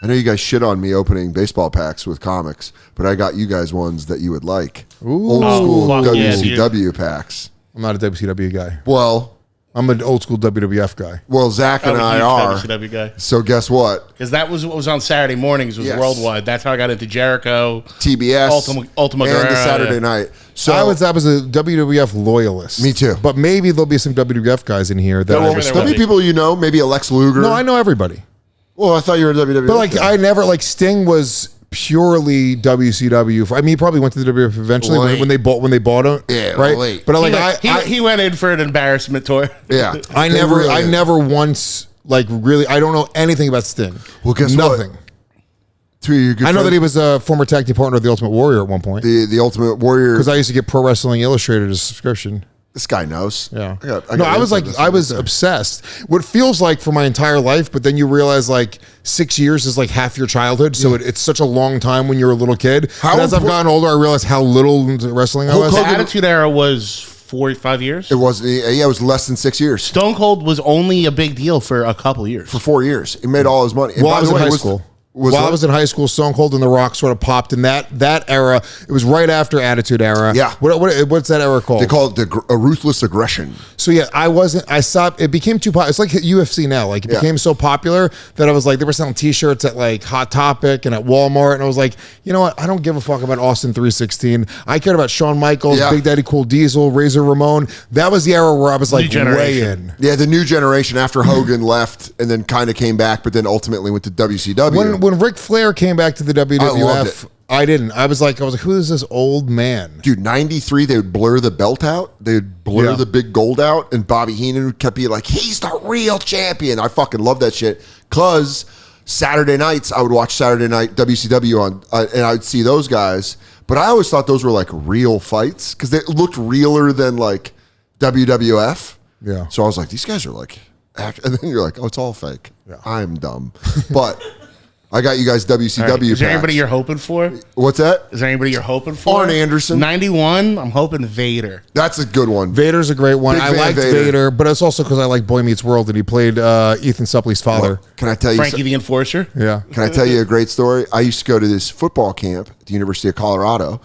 I know you guys shit on me opening baseball packs with comics, but I got you guys ones that you would like. Ooh. Old school WCW Yeah, packs. I'm not a WCW guy. Well, I'm an old school WWF guy. Well, Zach and I are. WCW guy. So guess what? Because that was what was on Saturday mornings. Was worldwide. That's how I got into Jericho, TBS, Ultima and Guerrera, the Saturday night. So I was a WWF loyalist. Me too. But maybe there'll be some WWF guys in here that there'll be people you know. Maybe a Lex Luger. No, I know everybody. Well, I thought you were a WWF. But like, I never like Sting was purely WCW. I mean, he probably went to the WWF eventually when they bought him. Yeah, right. late. But like, he went in for an embarrassment tour. Yeah, I never once like really. I don't know anything about Sting. Well, guess nothing. What? I know that he was a former tag team partner of the Ultimate Warrior at one point. The Ultimate Warrior, because I used to get Pro Wrestling Illustrated as a subscription. This guy knows. Yeah. I was obsessed. What feels like for my entire life, but then you realize like 6 years is like half your childhood. So it's such a long time when you're a little kid. As I've gotten older, I realize how little into wrestling I was. The Attitude Era was 45 years. It was. Yeah, it was less than 6 years. Stone Cold was only a big deal for a couple years. For 4 years, he made all his money. While I was in high school. While I was in high school, Stone Cold and The Rock sort of popped in that era. It was right after Attitude Era. Yeah. What's that era called? They call it a ruthless aggression. So yeah, I stopped. It became too popular. It's like UFC now. Like it became so popular that I was like, they were selling T-shirts at like Hot Topic and at Walmart, and I was like, you know what? I don't give a fuck about Austin 316. I cared about Shawn Michaels, Big Daddy Cool Diesel, Razor Ramon. That was the era where I was like way in. Yeah, the new generation after Hogan left and then kind of came back, but then ultimately went to WCW. When Ric Flair came back to the WWF, I didn't. I was like, who is this old man? Dude, 93, they would blur the belt out. They would blur the big gold out. And Bobby Heenan kept being like, he's the real champion. I fucking love that shit. Because Saturday nights, I would watch Saturday Night WCW on, and I would see those guys. But I always thought those were like real fights because they looked realer than like WWF. Yeah. So I was like, these guys are like, and then you're like, oh, it's all fake. Yeah. I'm dumb. But I got you guys WCW Right. Is there packs. anybody you're hoping for? What's that? Is there anybody you're hoping for? Arn Anderson. 91, I'm hoping Vader. That's a good one. Vader's a great one. Big I fan liked Vader, but it's also because I like Boy Meets World, and he played Ethan Suplee's father. Well, can I tell you? Frankie the Enforcer? Yeah. Can I tell you a great story? I used to go to this football camp at the University of Colorado.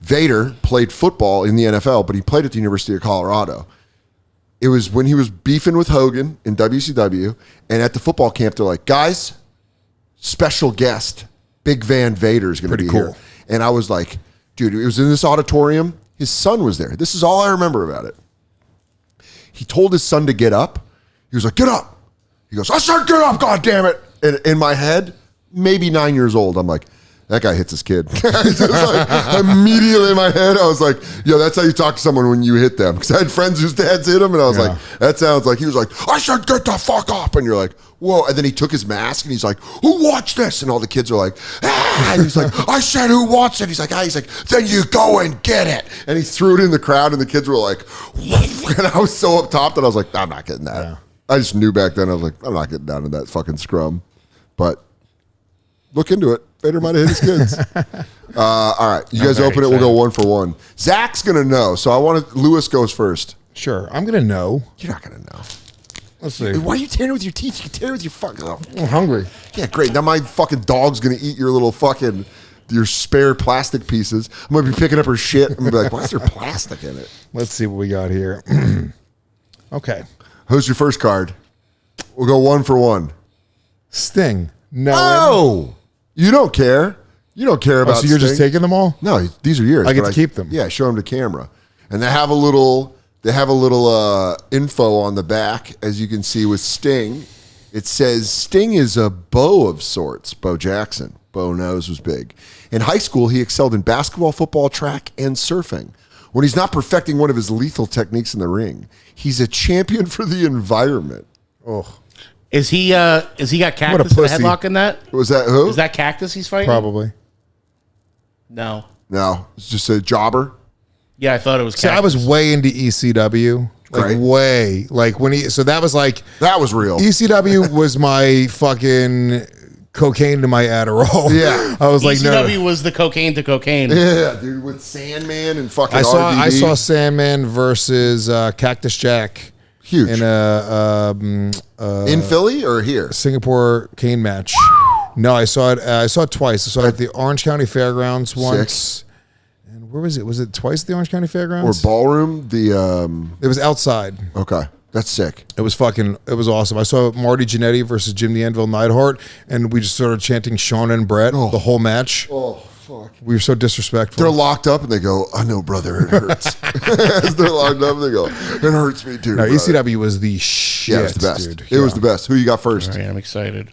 Vader played football in the NFL, but he played at the University of Colorado. It was when he was beefing with Hogan in WCW, and at the football camp, they're like, guys, special guest, Big Van Vader is going to be cool. here. And I was like, dude, it was in this auditorium. His son was there. This is all I remember about it. He told his son to get up. He was like, get up. He goes, I said get up, God damn it. And in my head, maybe 9 years old, I'm like, that guy hits his kid. Just like, immediately in my head, I was like, yo, that's how you talk to someone when you hit them. Because I had friends whose dads hit him, and I was like, that sounds like, he was like, I said get the fuck up. And you're like, whoa. And then he took his mask, and he's like, who watched this? And all the kids are like, ah. And he's like, I said who wants it? He's like, ah. He's like, then you go and get it. And he threw it in the crowd, and the kids were like, and I was so up top that I was like, I'm not getting that. Yeah. I just knew back then, I was like, I'm not getting down to that fucking scrum. But look into it. Vader might have hit his kids. All right. You guys open it. We'll go 1 for 1. Zach's going to know. So I want to, Lewis goes first. Sure. I'm going to know. You're not going to know. Let's see. Why are you tearing it with your teeth? You can tear it with your fucking... I'm hungry. Yeah, great. Now my fucking dog's going to eat your little fucking... your spare plastic pieces. I'm going to be picking up her shit. I'm going to be like, why is there plastic in it? Let's see what we got here. Okay. Who's your first card? We'll go 1 for 1. Sting. No. Oh! You don't care. You don't care about so you're Sting. just taking them all? No, these are yours. I get to keep them. Yeah, show them to camera. And they have a little info on the back, as you can see with Sting. It says Sting is a Bo of sorts. Bo Jackson. Bo knows was big. In high school, he excelled in basketball, football, track, and surfing. When he's not perfecting one of his lethal techniques in the ring, he's a champion for the environment. Oh. Is he got Cactus in a headlock in that? Was that who? Is that Cactus he's fighting? Probably. No. No, it's just a jobber. Yeah, I thought it was Cactus. See, I was way into ECW. Like way. Like when he, so that was like. That was real. ECW was my fucking cocaine to my Adderall. Yeah. I was like, no. ECW was the cocaine to cocaine. Yeah, dude, with Sandman and fucking I RVD. saw Sandman versus Cactus Jack. Huge. In in Philly or here? Singapore cane match. No, I saw it. I saw it twice. I saw it at the Orange County Fairgrounds once. Sick. And where was it? Was it twice at the Orange County Or Fairgrounds? ballroom. It was outside. Okay, that's sick. It was awesome. I saw Marty Jannetty versus Jim the Anvil Neidhart, and we just started chanting Shawn and Brett the whole match. Oh, fuck. We were so disrespectful. They're locked up and they go, I know, brother, it hurts. As they're locked up, they go, it hurts me too. No, brother." ECW was the shit. Yeah, it was the best. Dude. It was the best. Who you got first? All right, I'm excited.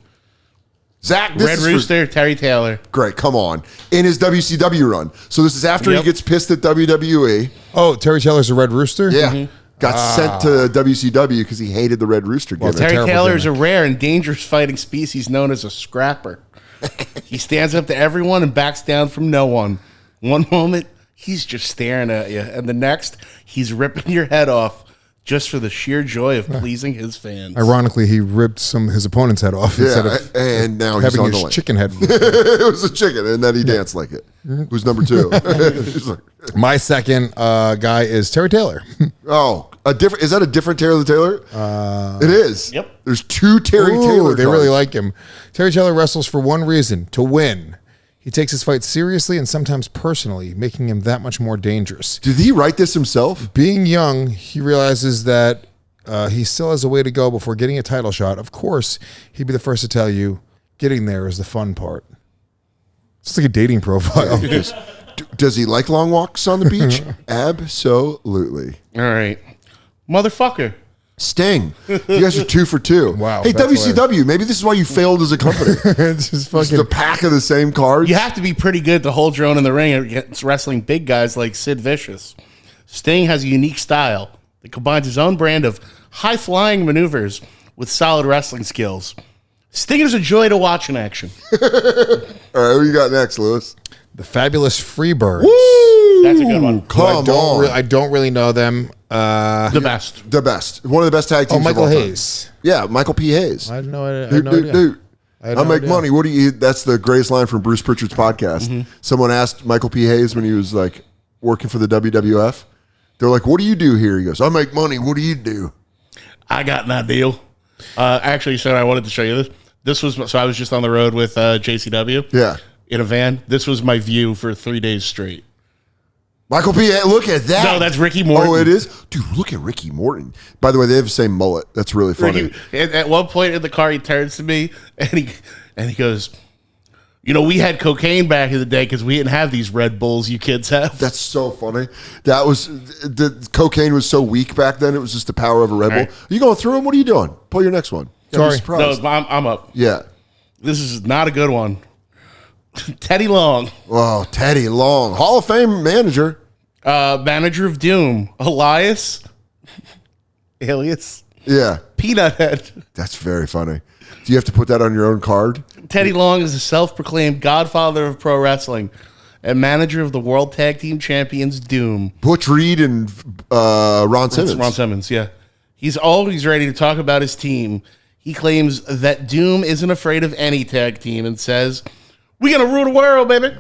Zach, this Red is Rooster, Terry Taylor. great. Come on. In his WCW run. So this is after he Yep. gets pissed at WWE. Oh, Terry Taylor's a Red Rooster? Yeah. Got sent to WCW because he hated the Red Rooster gimmick. Terry terrible Taylor is a gimmick. rare and dangerous fighting species known as a scrapper. He stands up to everyone and backs down from no one. One moment, he's just staring at you, and the next, he's ripping your head off just for the sheer joy of pleasing his fans. Ironically, he ripped his opponent's head off instead Yeah, of and now he's having on the his lane. chicken head. It was a chicken, and then he danced like it. Who's number 2? He's like, My second guy is Terry Taylor. oh, is that a different Terry the Taylor? It is. Yep. There's 2 Terry Ooh, Taylor. they really cards. like him. Terry Taylor wrestles for one reason: to win. He takes his fight seriously and sometimes personally, making him that much more dangerous. Did he write this himself? Being young, he realizes that he still has a way to go before getting a title shot. Of course, he'd be the first to tell you, getting there is the fun part. It's like a dating profile. Does he like long walks on the beach? Absolutely. All right. Motherfucker. Sting. You guys are 2 for 2. Wow, Hey, that's WCW, maybe this is why you failed as a company. It's just Just fucking. a pack of the same cards. You have to be pretty good to hold your own in the ring against wrestling big guys like Sid Vicious. Sting has a unique style that combines his own brand of high-flying maneuvers with solid wrestling skills. Sting is a joy to watch in action. All right, who you got next, Lewis? The Fabulous Freebirds. That's a good one. Come on. I don't really know them. The best. The best. One of the best tag teams. Oh, Michael of all time. Hayes. Yeah, Michael P. Hayes. I had no idea. I no make idea. money. What do you? That's the greatest line from Bruce Pritchard's podcast. Someone asked Michael P. Hayes when he was like working for the WWF. They're like, "What do you do here?" He goes, "I make money. What do you do?" I got that deal. Actually, so I wanted to show you this. This was so I was just on the road with JCW. Yeah, In a van. This was my view for 3 days straight. Michael P. Hayes. Look at that. No, that's Ricky Morton. Oh, it is, dude. Look at Ricky Morton. By the way, they have the same mullet. That's really funny. Ricky, at one point in the car, he turns to me and he goes, "You know, we had cocaine back in the day because we didn't have these Red Bulls you kids have." That's so funny. That was the cocaine was so weak back then. It was just the power of a Red Bull. right. Are you going through them? What are you doing? Pull your next one. Sorry. I'm No, surprised. I'm up. Yeah. This is not a good one. Teddy Long, Oh, Teddy Long, Hall of Fame manager. manager of Doom. Elias, alias Yeah, Peanut Head. that's very funny. Do you have to put that on your own card? Teddy Long is a self-proclaimed godfather of pro wrestling and manager of the World Tag Team Champions Doom. Butch Reed and Ron Simmons. That's Ron Simmons, yeah. He's always ready to talk about his team. He claims that Doom isn't afraid of any tag team and says, "We gonna rule the world, baby."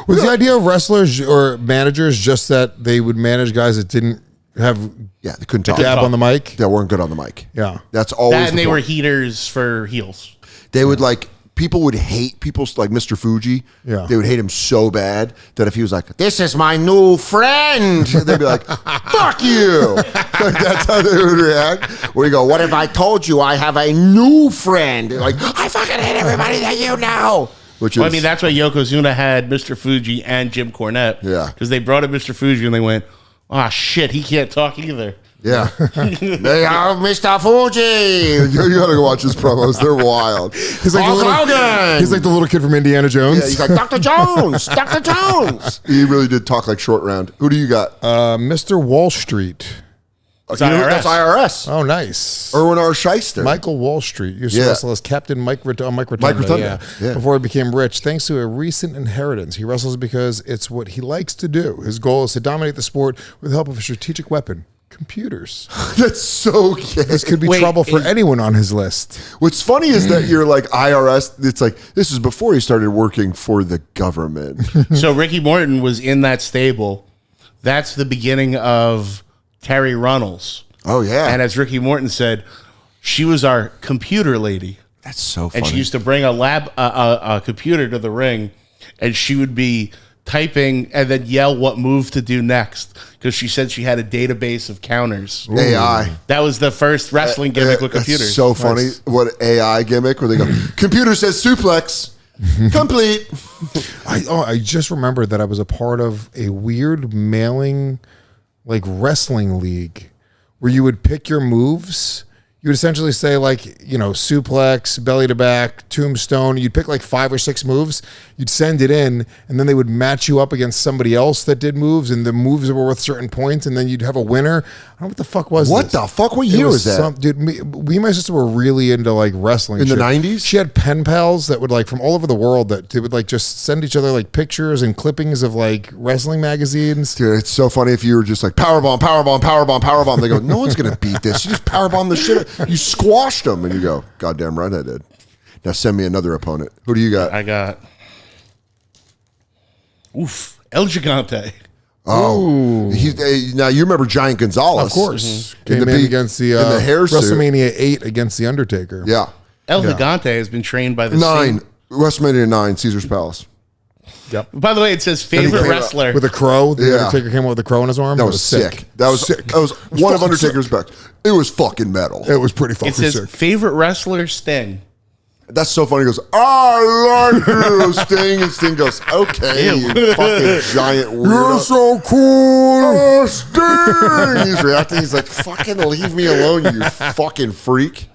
Was the idea of wrestlers or managers just that they would manage guys that didn't have Yeah, they couldn't talk. gab on the mic? They weren't good on the mic. Yeah. That's always That and the they were point. heaters for heels. They would like people would hate people like Mr. Fuji. Yeah. They would hate him so bad that if he was like, "This is my new friend," they'd be like, "Fuck you." Like, that's how they would react. Where you go, "What if I told you I have a new friend?" They're like, "I fucking hate everybody that you know." Which is, Well, I mean, that's why Yokozuna had Mr. Fuji and Jim Cornette. Yeah. Because they brought in Mr. Fuji and they went, "Ah, shit, he can't talk either." yeah. They are Mr. Fuji. You gotta go watch his promos. They're wild. He's like, Hulk Hogan. he's like the little kid from Indiana Jones. Yeah, he's like, "Dr. Jones, Dr. Jones." He really did talk like short round. Who do you got? Mr. Wall Street. It's You know, IRS. that's IRS. Oh, nice. Erwin R. Shyster. Michael Wall Street used to Yeah. wrestle as Captain Mike Rotunda. Mike Rotunda, yeah. Before he became rich, thanks to a recent inheritance. He wrestles because it's what he likes to do. His goal is to dominate the sport with the help of a strategic weapon: computers. That's so gay. This could be Wait, trouble for is- anyone on his list. What's funny is that you're like IRS. It's like this is before he started working for the government. So Ricky Morton was in that stable. That's the beginning of Terry Runnels. Oh yeah. And as Ricky Morton said, she was our computer lady. That's so funny. And she used to bring a computer to the ring, and she would be typing and then yell what move to do next, because she said she had a database of counters. AI. That was the first wrestling gimmick with computers. That's so funny. What AI gimmick where they go, computer says suplex. Complete. I just remembered that I was a part of a weird mailing, like wrestling league, where you would pick your moves. You would essentially say, like, you know, suplex, belly to back, tombstone. You'd pick like 5 or 6 moves. You'd send it in, and then they would match you up against somebody else that did moves, and the moves were worth certain points, and then you'd have a winner. I don't know what the fuck was What this. the fuck? What year was that? Dude, me and my sister were really into like wrestling. In the shit. 90s? She had pen pals that would like from all over the world that they would like just send each other like pictures and clippings of like wrestling magazines. Dude, it's so funny if you were just like powerbomb, powerbomb, powerbomb, powerbomb. They go, no one's gonna beat this. You just powerbomb the shit. You squashed them, and you go, goddamn right I did. Now send me another opponent. Who do you got? I got El Gigante. Oh, now you remember Giant Gonzalez, Of course. In Came the in big- against the in the hair suit. WrestleMania 8 against The Undertaker. Yeah, El Gigante has been trained by the 9 same. WrestleMania 9, Caesar's Palace. By the way, it says he favorite came out wrestler. With a crow. The Yeah. Undertaker came out with a crow in his arm. That was sick. That was Sick. that was It was one of fucking Undertaker's best. It was fucking metal. It was pretty fucking It says sick. favorite wrestler Sting. That's so funny. He goes, I like you, Sting. And Sting goes, okay, you fucking giant weirdo. You're so cool. Oh, Sting! He's reacting. He's like, fucking leave me alone, you fucking freak.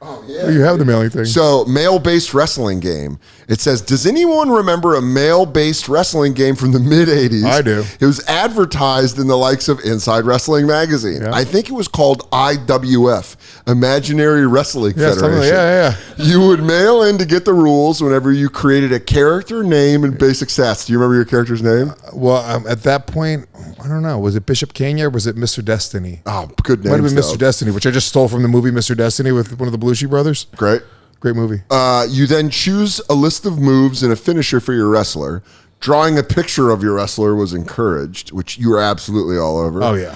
Oh, yeah. You have the mailing thing. So, male-based wrestling game. It says, does anyone remember a male-based wrestling game from the mid-'80s? I do. It was advertised in the likes of Inside Wrestling Magazine. Yeah. I think it was called IWF, Imaginary Wrestling Yeah, something Federation. like- yeah. You would mail in to get the rules whenever you created a character, name, and basic stats. Do you remember your character's name? Well, at that point, I don't know. Was it Bishop Kenya or was it Mr. Destiny? Oh, good name. Might have been Mr. Destiny, which I just stole from the movie Mr. Destiny with one of the Belushi brothers. Great. Great movie. You then choose a list of moves and a finisher for your wrestler. Drawing a picture of your wrestler was encouraged, which you were absolutely all over. Oh, yeah.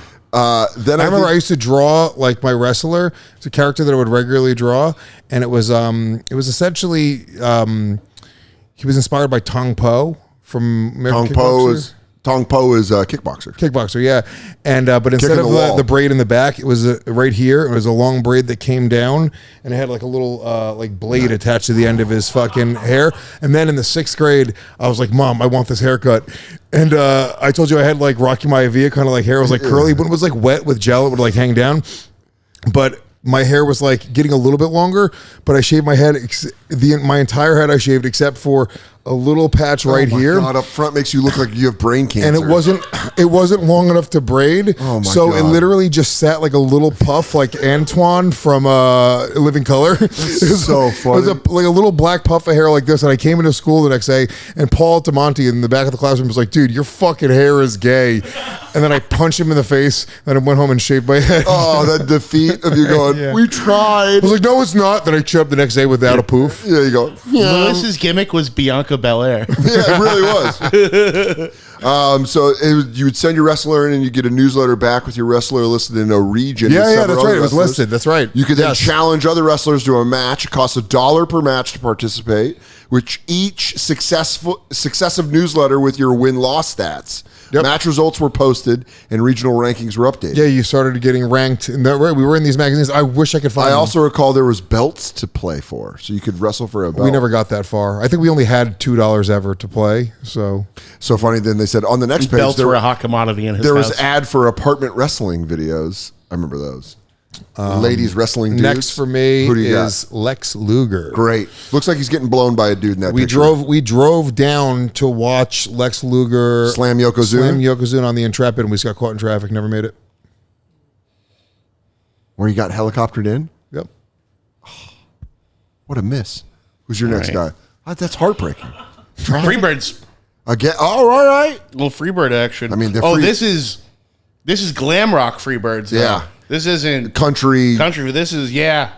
Then I remember I think- used to draw like my wrestler. It's a character that I would regularly draw, and it was essentially he was inspired by Tong Po from American Tong Po is a kickboxer. Kickboxer, yeah. And but instead Kicking of the wall. the braid in the back, it was right here. It was a long braid that came down, and it had like a little like blade attached to the end of his fucking hair. And then in the 6th grade, I was like, "Mom, I want this haircut." And I told you I had like Rocky Maivia kind of like hair. It was like curly, but it was like wet with gel. It would like hang down. But my hair was like getting a little bit longer, but I shaved my head, my entire head I shaved except for a little patch right Oh my here. God, up front makes you look like you have brain cancer. And it wasn't long enough to braid. Oh my so God. it literally just sat like a little puff, like Antoine from Living Color. It was so funny. It was like a little black puff of hair like this. And I came into school the next day, and Paul Tamonti in the back of the classroom was like, "Dude, your fucking hair is gay." And then I punched him in the face. Then I went home and shaved my head. Oh, that defeat of you going, Yeah. we tried. I was like, "No, it's not." Then I showed up the next day without a poof. Yeah, you go. Yeah, Lewis's gimmick was Bianca Belair. it really was. So you would send your wrestler in, and you get a newsletter back with your wrestler listed in a region. with Yeah, several that's other right. It was wrestlers. listed. That's right. You could then Yes. challenge other wrestlers to a match. It costs $1 per match to participate, which each successive newsletter with your win-loss stats. Yep. Match results were posted, and regional rankings were updated. Yeah, you started getting ranked. In that, right? We were in these magazines. I wish I could find I them. also recall there was belts to play for, so you could wrestle for a belt. We never got that far. I think we only had $2 ever to play. So So funny. Then they said on the next page Belts were a hot commodity in his there was house. ad for apartment wrestling videos. I remember those. Ladies wrestling dudes. next for me Who do you is Lex Luger. got? Great. Looks like he's getting blown by a dude in that We picture. we drove down to watch Lex Luger Slam Yokozuna? Slam Yokozuna on the Intrepid, and we just got caught in traffic. Never made it. Where he got helicoptered in? Yep. What a miss. Who's your next right. guy? That's heartbreaking. Freebirds. Again. Oh, all right. Little Freebird action. I mean, they're oh, free- this is glam rock Freebirds. though. Yeah. This isn't Country, country. This is This is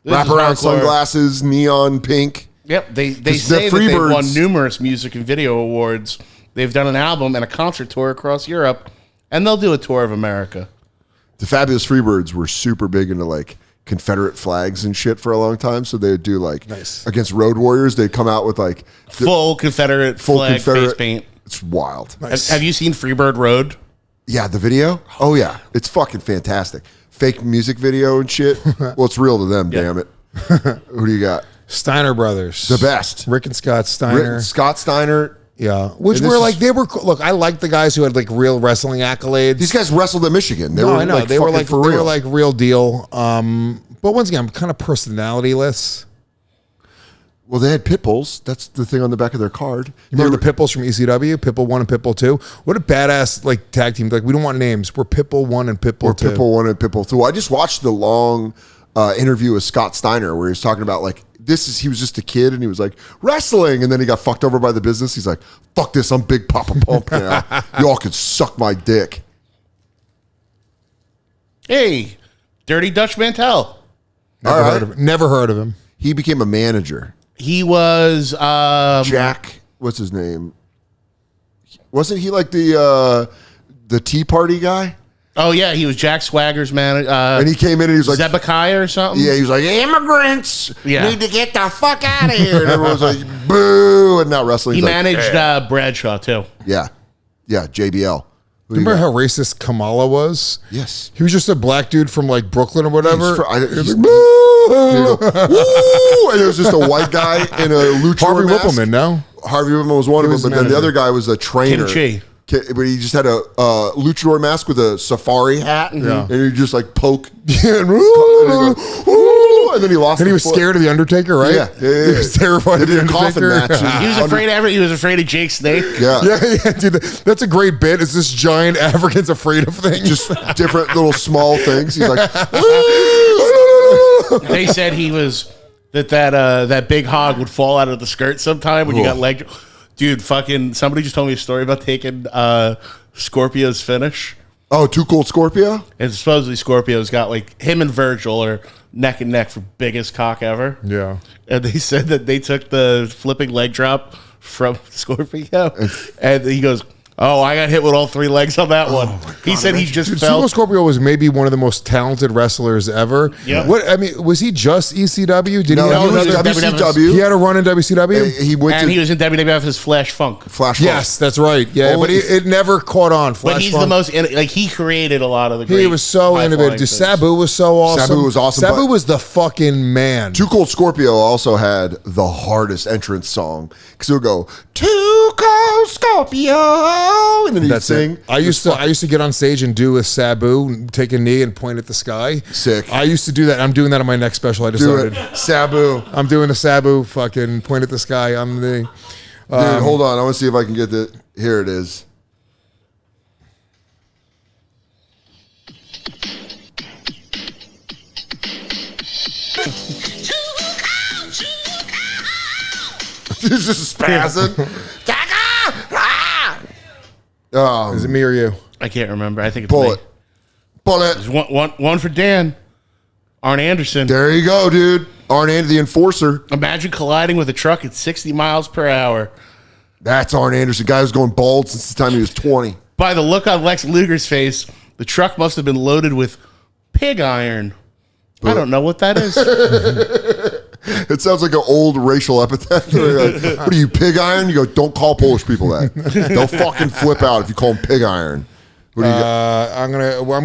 wraparound hardcore. sunglasses, neon pink. Yep. They The say that they've Freebirds- won numerous music and video awards. They've done an album and a concert tour across Europe, and they'll do a tour of America. The Fabulous Freebirds were super big into like Confederate flags and shit for a long time. So they would do like Nice. against Road Warriors. They'd come out with like Full Confederate flag face paint. It's wild. Nice. Have you seen Freebird Road? Yeah, the video. Oh yeah, it's fucking fantastic. Fake music video and shit. Well, it's real to them. Yeah. Damn it. Who do you got? Steiner brothers. The best. Rick and Scott Steiner. Scott Steiner. Yeah. Which And were this like, is- they were, look, I like the guys who had like real wrestling accolades. These guys wrestled in Michigan. They No, were I know. like they were fucking like, for they real. were like real deal. But once again, I'm kind of personality-less. Well, they had Pitbulls. That's the thing on the back of their card. You remember the Pitbulls from ECW? Pitbull 1 and Pitbull 2? What a badass like tag team. Like, we don't want names. We're Pitbull 1 and Pitbull Or 2. Pitbull 1 and Pitbull 2. I just watched the long interview with Scott Steiner where he was talking about like, he was just a kid and he was like, wrestling. And then he got fucked over by the business. He's like, fuck this. I'm Big Papa Pump now. Y'all can suck my dick. Hey, Dirty Dutch Mantel. Never, All right. heard of him. Never heard of him. He became a manager. He was Jack, what's his name? Wasn't he like the Tea Party guy? Oh yeah, he was Jack Swagger's manager. And he came in and he was like, Zebekiah or something. yeah, he was like, immigrants Yeah. need to get the fuck out of here. And everyone was like, boo. And now wrestling. He managed Bradshaw too. Yeah. Yeah. JBL. Who do you Remember got? how racist Kamala was? Yes. He was just a black dude from like Brooklyn or whatever. He's He was like, "Boo!" Woo! And it was just a white guy in a luchador Harvey mask. Whippleman, no? Harvey Whippleman was one of them, was but the then the manager. other guy was a trainer. Kim Chi. But he just had a luchador mask with a safari hat, and he just like poke, and and then he lost. he his was foot. scared of the Undertaker, right? Yeah. He was terrified They of the did a coffin Undertaker. match. He was afraid of He was afraid of Jake Snake. Yeah. Yeah, dude, that's a great bit. It's this giant African's afraid of things. Just different little small things. He's like, They said he was that big hog would fall out of the skirt sometime when you got leg. Dude, fucking somebody just told me a story about taking Scorpio's finish. oh, Too Cold Scorpio. And supposedly Scorpio's got like him and Virgil are neck and neck for biggest cock ever. Yeah. And they said that they took the flipping leg drop from Scorpio, and he goes, "Oh, I got hit with all three legs on that one." He said he just Dude, felt. Sumo Scorpio was maybe one of the most talented wrestlers ever. Yeah. What I mean, was he just ECW? Did No, he he have was another? WCW. He had a run in WCW. He went And to he was in WWF as Flash Funk. Flash. Yes, that's right. Yeah, Only- but it never caught on. Flash But he's Funk. the most like he created a lot of the. Great He was so high-flying innovative. Dude, things. Sabu was so awesome. Sabu was awesome, Sabu but- was the fucking man. Too Cold Scorpio also had the hardest entrance song because it would go Too Cold Scorpio, and then he'd That's sing. it. I used to get on stage and do a Sabu, take a knee and point at the sky. Sick. I used to do that. I'm doing that on my next special. I Do decided. it, Sabu. I'm doing a Sabu, fucking point at the sky. I'm the. Dude, hold on. I want to see if I can get the. Here it is. He's just spazzing. Is it me or you? I can't remember. I think it's Pull me. it. Pull it. There's one for Dan. Arn Anderson. There you go, dude. Arn Anderson, the enforcer. Imagine colliding with a truck at 60 miles per hour. That's Arn Anderson. Guy who's going bald since the time he was 20. By the look on Lex Luger's face, the truck must have been loaded with pig iron. I don't know what that is. It sounds like an old racial epithet. They're like, what are you, pig iron? You go, don't call Polish people that. They'll fucking flip out if you call them pig iron. What do you got? I'm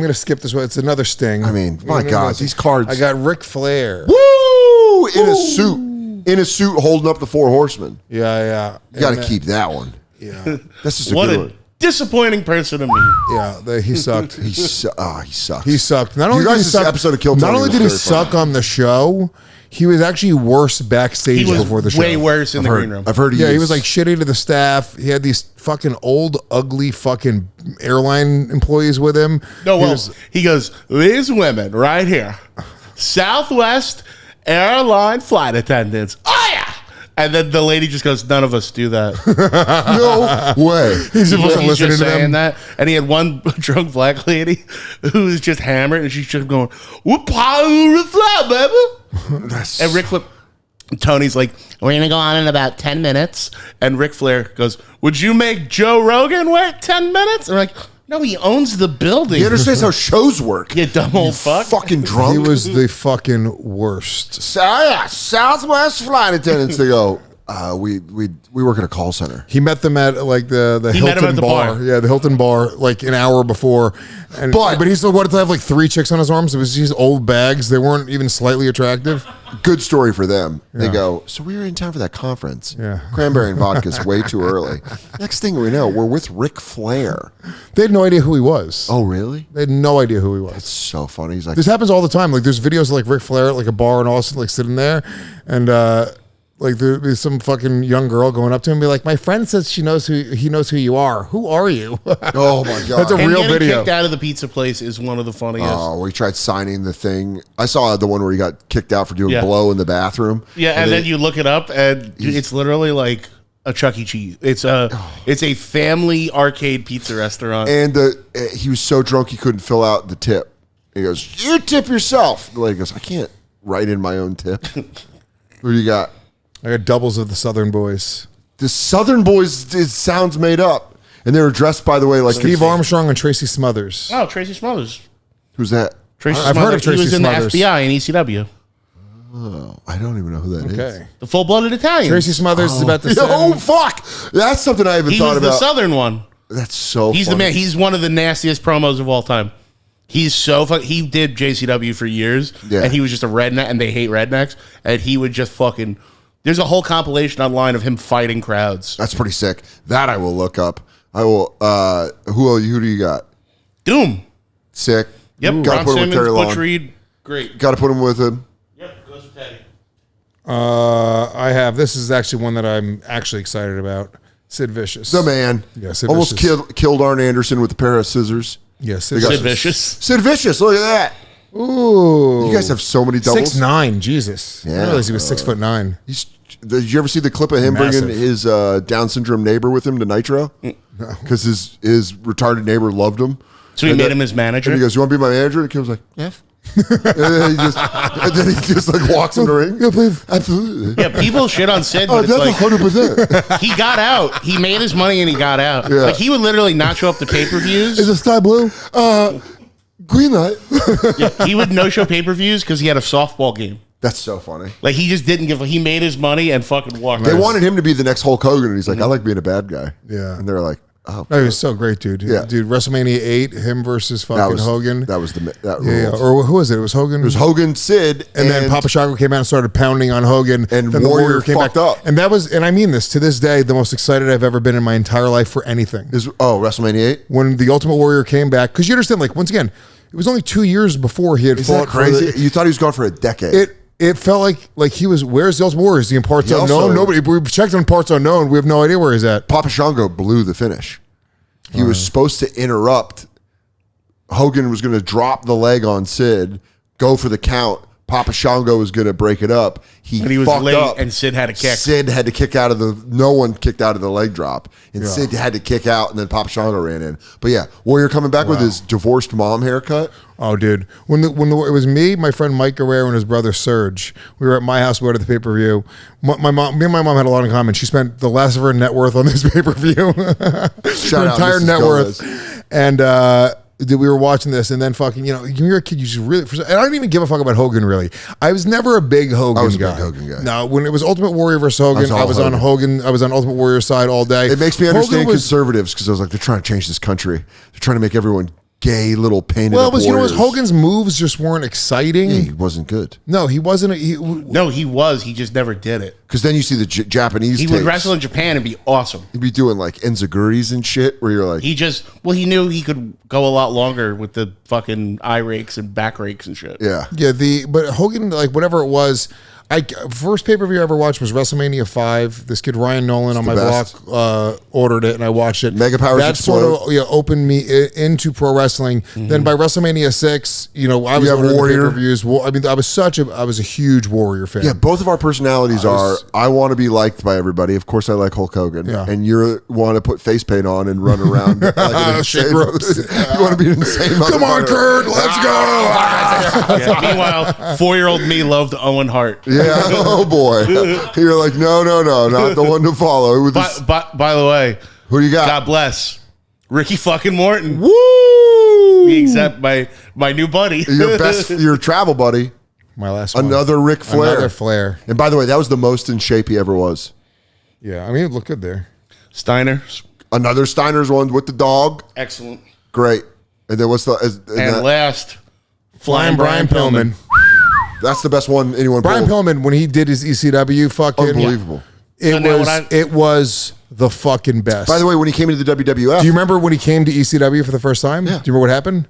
gonna skip this one. It's another Sting. I mean, my God, these cards. I got Ric Flair. Woo! In a suit. In a suit holding up the Four Horsemen. Yeah. You got And, to keep that one. Yeah, That's just a What good a one. disappointing person to meet. yeah. He sucked. He sucks. He sucked. Not only You did he guys' suck, episode of Kill not Tony only was did he very funny. suck on the show, he was actually worse backstage He was before the show. way worse in the green room. I've heard Yeah, he was like shitty to the staff. He had these fucking old, ugly fucking airline employees with him. No, He well, was- he goes, these women right here, Southwest airline flight attendants. Oh, yeah. And then the lady just goes, none of us do that. no way. he just wasn't He's listening just to saying them. that. And he had one drunk black lady who was just hammered, and she's just going, "What part of the fly, baby?" And Rick Flip, Tony's like, "We're gonna go on in about 10 minutes." And Ric Flair goes, "Would you make Joe Rogan wait 10 minutes?" And we're like, No, he owns the building. He understands how shows work. You dumb old fuck. Fucking drunk. He was the fucking worst. Southwest flight attendants. They go, we work at a call center. He met them at like the He met him Hilton at the bar. bar. Yeah, the Hilton bar, like an hour before. And, but he still wanted to have like 3 chicks on his arms. It was these old bags. They weren't even slightly attractive. Good story for them. They go, so we were in town for that conference. Yeah. Cranberry and vodka's way too early. Next thing we know, we're with Ric Flair. They had no idea who he was. Oh, really? They had no idea who he was. It's so funny. He's like, This happens all the time. Like there's videos of like Ric Flair at like a bar in Austin, like sitting there, and like there'd be some fucking young girl going up to him and be like, "My friend says he knows who you are. Who are you?" oh my God. That's a Him real getting video. kicked out of the pizza place is one of the funniest. Oh, we tried signing the thing. I saw the one where he got kicked out for doing blow in the bathroom. Yeah, and then you look it up, and it's literally like a Chuck E. Cheese. It's a family arcade pizza restaurant. And he was so drunk he couldn't fill out the tip. He goes, "You tip yourself." The lady goes, "I can't write in my own tip." Who do you got? I got doubles of the Southern Boys. The Southern Boys, it sounds made up. And they were dressed, by the way, like Steve Armstrong and Tracy Smothers. Oh, Tracy Smothers. Who's that? Tracy I've Smothers. heard of Tracy He was in Smothers. the FBI and ECW. Oh, I don't even know who that is. Okay. The full-blooded Italian. Tracy Smothers is about the Oh, same. fuck. That's something I haven't He thought was the about. Southern one. That's so He's funny. the man. He's one of the nastiest promos of all time. He's so fuck. He did JCW for years, Yeah. and he was just a redneck, and they hate rednecks, and he would just fucking. There's a whole compilation online of him fighting crowds. That's pretty sick. That I will look up. I will. Who do you got? Doom. Sick. Yep. Got to Ron put him with Simmons, Terry Butch Long. Reed. Great. Got to put him with him. Yep. Goes with Teddy. I have. This is actually one that I'm actually excited about. Sid Vicious. The man. Yeah, Sid Almost Vicious. killed Arn Anderson with a pair of scissors. Yeah, Sid They got- Sid Vicious. Sid Vicious. Look at that. Ooh. You guys have so many doubles. 6'9". Jesus. I Yeah. didn't realize he was 6'9". Did you ever see the clip of him Massive. bringing his Down syndrome neighbor with him to Nitro? Because his retarded neighbor loved him. So he And made then- him his manager. And he goes, "You want to be my manager?" And Kim's like, "Yes." and then he just like walks in the ring. Yeah, please. Absolutely. Yeah, people shit on Sid, Oh, but it's that's like 100%. he got out. He made his money and he got out. Yeah. Like he would literally not show up to pay-per-views. Is it sky blue? Green light. He would no-show pay-per-views because he had a softball game. That's so funny. Like he just didn't give. He made his money and fucking walked. They out. wanted him to be the next Hulk Hogan, and he's like, "I like being a bad guy." Yeah. And they're like, "Oh, No, he was so great, dude. Yeah. Dude, WrestleMania 8, him versus fucking that was Hogan. That was that yeah, ruled. or who was it? It was Hogan. It was Hogan, Sid, and then Papa Shango came out and started pounding on Hogan. And then the Warrior came fucked back. up. And that was, and I mean this, to this day, the most excited I've ever been in my entire life for anything. WrestleMania 8. When the Ultimate Warrior came back, because you understand, like, once again, it was only 2 years before he had Is fought that crazy? for the, You thought he was gone for a decade. it felt like he was, where's the Ultimate Warrior? Is he in parts He unknown? also- Nobody, we checked on parts unknown. We have no idea where he's at. Papa Shango blew the finish. He was supposed to interrupt. Hogan was going to drop the leg on Sid, go for the count. Papa Shango was going to break it up. And he was fucked late, up. and Sid had to kick. Sid had to kick out of the. No one kicked out of the leg drop, and Sid had to kick out, and then Papa Shango ran in. But yeah, Warrior coming back with his divorced mom haircut. Oh, dude! When it was me, my friend Mike Guerrero, and his brother Serge, we were at my house. We went to the pay per view. Me and my mom had a lot in common. She spent the last of her net worth on this pay per view, her Shout out entire Mrs. net Gomez. worth, and. We were watching this, and then fucking, when you're a kid, you just really. And I didn't even give a fuck about Hogan, really. I was never a big Hogan was a guy. big Hogan guy. No, when it was Ultimate Warrior versus Hogan, all I was on Hogan. I was on Ultimate Warrior side all day. It makes me Hogan understand was- conservatives because I was like, they're trying to change this country. They're trying to make everyone gay, little painted. Well, up it was warriors. Hogan's moves just weren't exciting. He wasn't good No, he wasn't. No, he was. He just never did it. because then you see the Japanese. He tapes. would wrestle in Japan and be awesome. He'd be doing like enziguris and shit where you're like, He knew he could go a lot longer with the fucking eye rakes and back rakes and shit. yeah. Yeah, but Hogan, like whatever it was, first pay per view I ever watched was WrestleMania 5. This kid Ryan Nolan on my best. block ordered it, and I watched it. Mega Powers That sort Explode. of opened me into pro wrestling. Then by WrestleMania 6, I was have ordering Warrior. pay per views. I mean, I was a huge Warrior fan. Yeah, both of our personalities are. I want to be liked by everybody. Of course, I like Hulk Hogan, Yeah. and you want to put face paint on and run around like an Shake insane. ropes. You want to be an insane. Come on, motherfucker. Kurt, let's go. Yeah, meanwhile, 4-year-old me loved Owen Hart. Yeah. Oh boy. You're like, no, not the one to follow. With this, By the way, who do you got? God bless. Ricky fucking Morton. Woo! Except my new buddy. Your travel buddy. My last one. Another Ric Flair. Another Flair. And by the way, that was the most in shape he ever was. Yeah, I mean, it looked good there. Steiner. Another Steiner's one with the dog. Excellent. Great. And then what's the... And last, Flying Brian Pillman. That's the best one anyone Brian pulled. Pillman, when he did his ECW fucking... Unbelievable. It was the fucking best. By the way, when he came into the WWF... Do you remember when he came to ECW for the first time? Yeah. Do you remember what happened?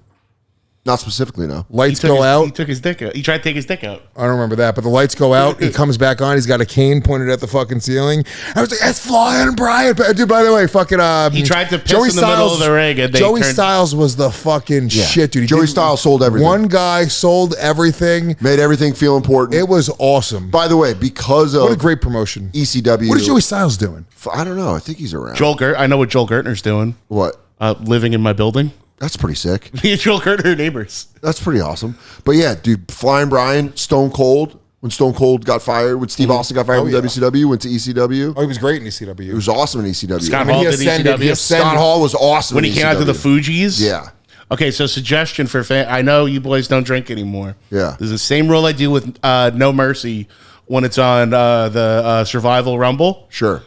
Not specifically, no. Lights go out. He took his dick out. He tried to take his dick out. I don't remember that, but the lights go out. He comes back on. He's got a cane pointed at the fucking ceiling. I was like, "That's Flying Brian." Dude, by the way, fucking He tried to piss in the middle of the ring, and they Joey turned. Styles was the fucking shit, dude. Joey Styles sold everything. One guy sold everything. Made everything feel important. It was awesome. By the way, because of What a great promotion. ECW... What is Joey Styles doing? I don't know. I think he's around. I know what Joel Gertner's doing. What? Living in my building. That's pretty sick. Me and Joel Gertner are neighbors. That's pretty awesome. But yeah, dude, Flying Brian, Stone Cold, when Stone Cold got fired, when Steve Austin got fired from WCW, went to ECW. Oh, he was great in ECW. It was awesome in ECW. Scott Hall did ECW. Scott Hall was awesome When he in came out to the ECW. Fugees. Yeah. Okay, so suggestion for I know you boys don't drink anymore. Yeah. There's the same rule I do with No Mercy when it's on the Survival Rumble. Sure.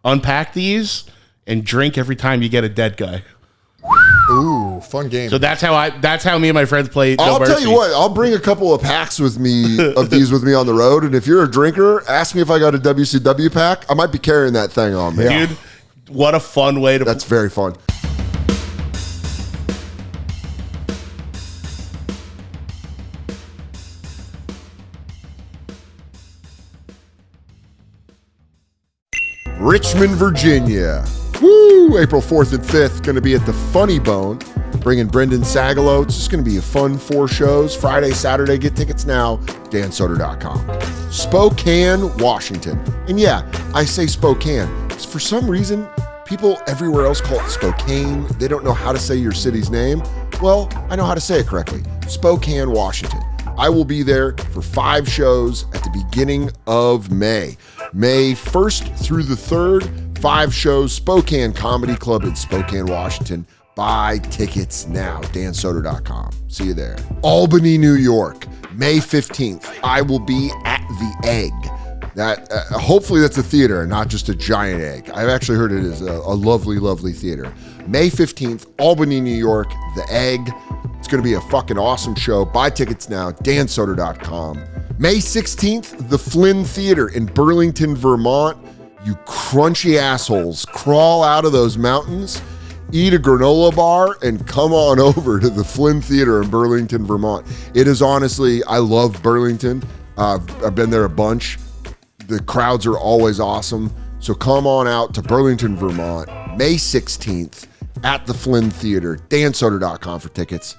Unpack these and drink every time you get a dead guy. Ooh, fun game. So that's how me and my friends play. I'll tell you what, I'll bring a couple of packs with me of these with me on the road. And if you're a drinker, ask me if I got a WCW pack. I might be carrying that thing on me. Dude, what a fun way to... That's very fun. Richmond, Virginia. Woo! April 4th and 5th, going to be at the Funny Bone, bringing Brendan Sagalow. It's just going to be a fun 4 shows. Friday, Saturday. Get tickets now, dansoder.com. Spokane, Washington. And yeah, I say Spokane. For some reason, people everywhere else call it Spokane. They don't know how to say your city's name. Well, I know how to say it correctly. Spokane, Washington. I will be there for 5 shows at the beginning of May. May 1st through the 3rd, 5 shows, Spokane Comedy Club in Spokane, Washington. Buy tickets now, dansoder.com. See you there. Albany, New York, May 15th. I will be at the Egg. That hopefully that's a theater and not just a giant egg. I've actually heard it is a lovely, lovely theater. May 15th, Albany, New York, the Egg. It's going to be a fucking awesome show. Buy tickets now, dansoder.com. May 16th, the Flynn Theater in Burlington, Vermont. You crunchy assholes, crawl out of those mountains, eat a granola bar, and come on over to the Flynn Theater in Burlington, Vermont. It is honestly, I love Burlington. I've been there a bunch. The crowds are always awesome. So come on out to Burlington, Vermont, May 16th at the Flynn Theater, dansoder.com for tickets.